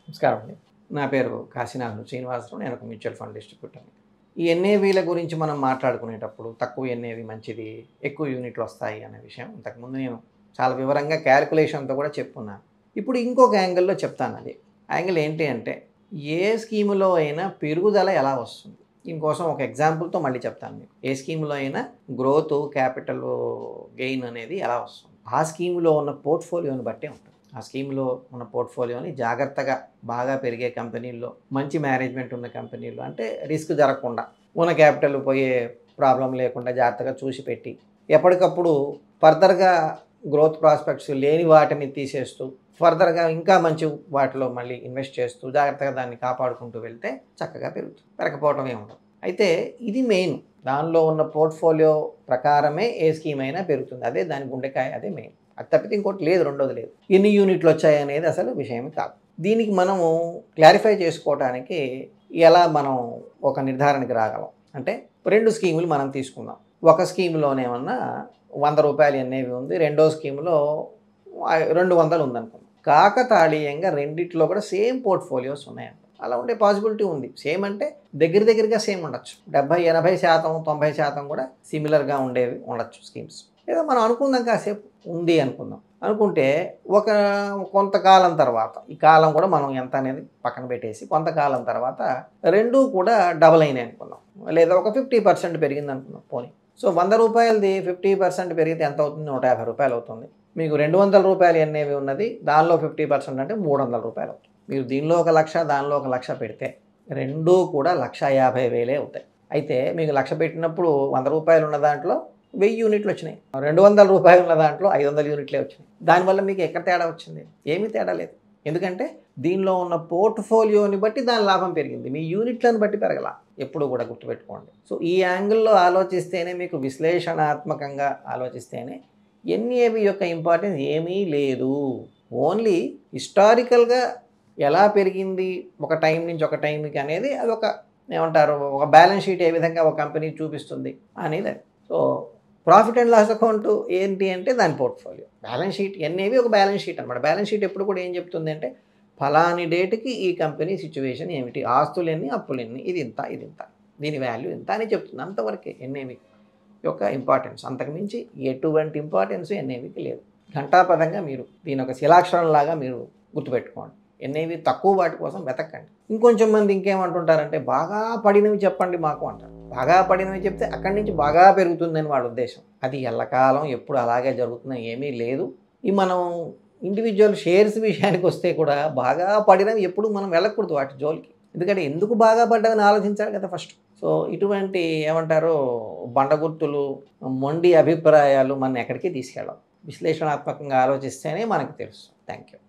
నమస్కారం అండి. నా పేరు కాశీనాథన్ శ్రీనివాసరావు. నేను ఒక మ్యూచువల్ ఫండ్ డిస్ట్రిబ్యూటర్ని. ఈ ఎన్ఏవీల గురించి మనం మాట్లాడుకునేటప్పుడు తక్కువ ఎన్ఏవి మంచిది, ఎక్కువ యూనిట్లు వస్తాయి అనే విషయం ఇంతకుముందు నేను చాలా వివరంగా క్యాలిక్యులేషన్తో కూడా చెప్పుకున్నాను. ఇప్పుడు ఇంకొక యాంగిల్లో చెప్తాను. అది యాంగిల్ ఏంటి అంటే ఏ స్కీములో అయినా పెరుగుదల ఎలా వస్తుంది. దీనికోసం ఒక ఎగ్జాంపుల్తో మళ్ళీ చెప్తాను మీకు. ఏ స్కీములో అయినా గ్రోత్, క్యాపిటల్ గెయిన్ అనేది ఎలా వస్తుంది. ఆ స్కీములో ఉన్న పోర్ట్ఫోలియోని బట్టే ఉంటుంది. ఆ స్కీమ్లో ఉన్న పోర్ట్ఫోలియోని జాగ్రత్తగా బాగా పెరిగే కంపెనీల్లో, మంచి మేనేజ్మెంట్ ఉన్న కంపెనీల్లో, అంటే రిస్క్ జరగకుండా ఉన్న క్యాపిటల్ పోయే ప్రాబ్లం లేకుండా జాగ్రత్తగా చూసి పెట్టి ఎప్పటికప్పుడు ఫర్దర్గా గ్రోత్ ప్రాస్పెక్ట్స్ లేని వాటిని తీసేస్తూ ఫర్దర్గా ఇంకా మంచి వాటిలో మళ్ళీ ఇన్వెస్ట్ చేస్తూ జాగ్రత్తగా దాన్ని కాపాడుకుంటూ వెళ్తే చక్కగా పెరుగుతుంది. పెరగపోవటమే ఉండదు. అయితే ఇది మెయిన్. దానిలో ఉన్న పోర్ట్ఫోలియో ప్రకారమే ఏ స్కీమ్ అయినా పెరుగుతుంది. అదే దాని గుండెకాయ, అదే మెయిన్. అది తప్పితే ఇంకోటి లేదు, రెండోది లేదు. ఎన్ని యూనిట్లు వచ్చాయనేది అసలు విషయం కాదు. దీనికి మనము క్లారిఫై చేసుకోవడానికి ఎలా మనం ఒక నిర్ధారణకి రాగలం అంటే, రెండు స్కీములు మనం తీసుకుందాం. ఒక స్కీములోనేమన్నా 100 రూపాయలు ఎన్నేవి ఉంది, రెండో స్కీములో 200 ఉందనుకుందాం. కాకతాళీయంగా రెండిట్లో కూడా సేమ్ పోర్ట్ఫోలియోస్ ఉన్నాయండి. అలా ఉండే పాసిబిలిటీ ఉంది. సేమ్ అంటే దగ్గరగా సేమ్ ఉండొచ్చు. 70-80%, 90% కూడా సిమిలర్గా ఉండేవి ఉండొచ్చు స్కీమ్స్. ఏదో మనం అనుకుందాం, కాసేపు ఉంది అనుకుందాం. అనుకుంటే కొంతకాలం తర్వాత, ఈ కాలం కూడా మనం ఎంత అనేది పక్కన పెట్టేసి, కొంతకాలం తర్వాత రెండూ కూడా డబల్ అయినాయి అనుకుందాం, లేదా ఒక 50% పెరిగింది అనుకుందాం పోనీ. సో 100 రూపాయలది 50% పెరిగితే ఎంత అవుతుంది? 150 రూపాయలు అవుతుంది. మీకు 200 రూపాయలు ఎన్నేవి ఉన్నది, దానిలో 50% అంటే 300 రూపాయలు అవుతుంది. మీరు దీనిలో 1,00,000, దానిలో 1,00,000 పెడితే రెండూ కూడా 1,50,000 అవుతాయి. అయితే మీకు 1,00,000 పెట్టినప్పుడు 100 రూపాయలు ఉన్న దాంట్లో 1000 యూనిట్లు వచ్చినాయి. 200 రూపాయలు ఉన్న దాంట్లో 500 యూనిట్లే వచ్చినాయి. దానివల్ల మీకు ఎక్కడ తేడా వచ్చింది? ఏమీ తేడా లేదు. ఎందుకంటే దీనిలో ఉన్న పోర్ట్ఫోలియోని బట్టి దాని లాభం పెరిగింది, మీ యూనిట్లను బట్టి పెరగల. ఎప్పుడు కూడా గుర్తుపెట్టుకోండి. సో ఈ యాంగిల్లో ఆలోచిస్తేనే, మీకు విశ్లేషణాత్మకంగా ఆలోచిస్తేనే ఎన్ఏవి యొక్క ఇంపార్టెన్స్ ఏమీ లేదు. ఓన్లీ హిస్టారికల్గా ఎలా పెరిగింది ఒక టైం నుంచి ఒక టైంకి అనేది అది ఒక ఏమంటారు, ఒక బ్యాలెన్స్ షీట్ ఏ విధంగా ఒక కంపెనీ చూపిస్తుంది అనేది. So profit and loss account ఏంటి అంటే దాని పోర్ట్ఫోలియో. బ్యాలెన్స్ షీట్ ఎన్నేవి ఒక బ్యాలెన్స్ షీట్ అనమాట. బ్యాలెన్స్ షీట్ ఎప్పుడు కూడా ఏం చెప్తుంది అంటే, ఫలాని డేట్కి ఈ కంపెనీ సిచ్యువేషన్ ఏమిటి, ఆస్తులు ఎన్ని, అప్పులు ఎన్ని, ఇది ఇంత, ఇది ఇంత, దీని వాల్యూ ఇంత అని చెప్తుంది. అంతవరకే ఎన్ఏవి యొక్క ఇంపార్టెన్స్. అంతకుమించి ఎటువంటి ఇంపార్టెన్స్ ఎన్ఏవికి లేదు. ఘంటాపదంగా మీరు దీని ఒక శిలాక్షరంలాగా మీరు గుర్తుపెట్టుకోండి. ఎన్ఏవి తక్కువ వాటి కోసం వెతకండి. ఇంకొంచెం మంది ఇంకేమంటుంటారంటే, బాగా పడినవి చెప్పండి మాకు అంటారు. బాగా పడినవి చెప్తే అక్కడి నుంచి బాగా పెరుగుతుందని వాళ్ళ ఉద్దేశం. అది ఎల్లకాలం ఎప్పుడు అలాగే జరుగుతుందని ఏమీ లేదు. ఈ మనం ఇండివిజువల్ షేర్స్ విషయానికి వస్తే కూడా బాగా పడినవి ఎప్పుడు మనం వెళ్ళకూడదు వాటి జోలికి. ఎందుకంటే ఎందుకు బాగా పడ్డామని ఆలోచించాలి కదా ఫస్ట్. సో ఇటువంటి ఏమంటారు బండగుర్తులు, మొండి అభిప్రాయాలు మన ఎక్కడికి తీసుకెళ్ళాం. విశ్లేషణాత్మకంగా ఆలోచిస్తేనే మనకు తెలుసు. Thank you.